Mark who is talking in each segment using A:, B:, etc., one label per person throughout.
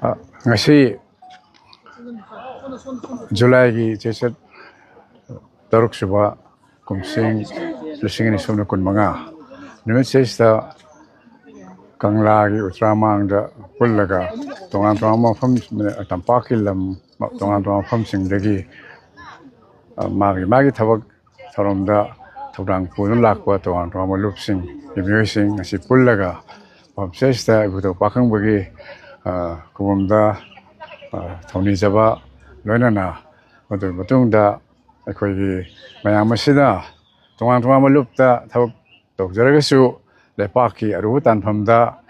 A: Ngasi July gi chesat taruk suba kumsing lusing ni sumna kun manga nimit sesta kangla gi utramang da pullaga tongan tongan pham tampakilam tongan tongan pham sing dagi magi thabak tharomda thodang pulun lakwa tongan tongan lupsing ibyoising ngasi pullaga pham sesta gudo pakang bagi kumumda thoni jaba loinana madu matungda akhoi mayam asida tongan tongan malupta thawak tawjaragasu lepaki aru tanphamda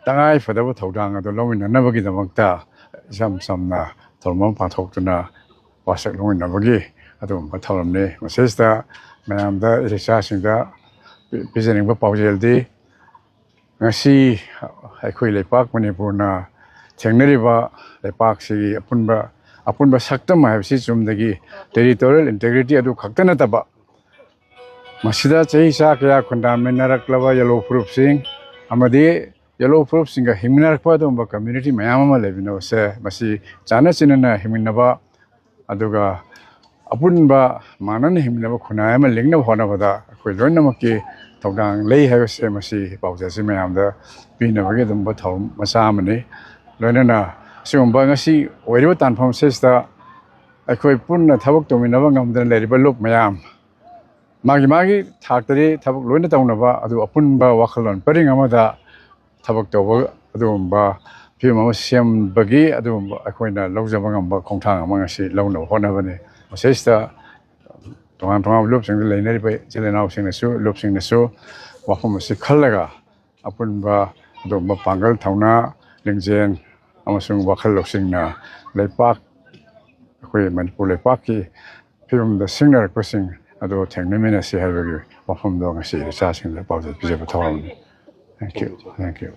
A: tangai fadabu thodang ado lomina nabagi damakta sam samna tholmam pathoktuna wasak lomina bagi ado mathalamne masesta mayamda irisa singda bijening ba pawjeldi ngasi akhoi lepak manipurna Tengneriba, the Paxi, Apunba Saktam, I have seen some the territorial integrity of Kakanataba. Masida Chaisaka, Condamina Clava, yellow proof sing, Amadi, yellow proof singer, Himina Padum, community, Mayama Levino, say, Masi, Janasin and Himinaba, Aduga, Apunba, Manan, Himinaba, Kunayama, Lingna, Honavada, Quidronamaki, Togang, Lay have say, Masi, Baujasim, the being a rhythm but home, Masamani. Loinana, Sumba ngasi weriba tanpham sesta akhoi punna thabak tominaba ngamdan leriba luk mayam magi thaktari thabak loina tawnaba adu apunba wakhalon paring amada thabak tawba adumba phimama sem bagi adumba akhoina lawjaba ngamba khongthang ama ngasi lawna honabane sesta tongan lup sing leinari bai jelenau sing nasu lup sing nasu wafam si khallaga apunba adumba pangal thawna Lingzen, amasung wakal loksing na lepak, koi Manipur lepaki, film the singer crossing, ado technomina si halbagi, wafam do ngasi sa sing lepak the pizza. Thank you.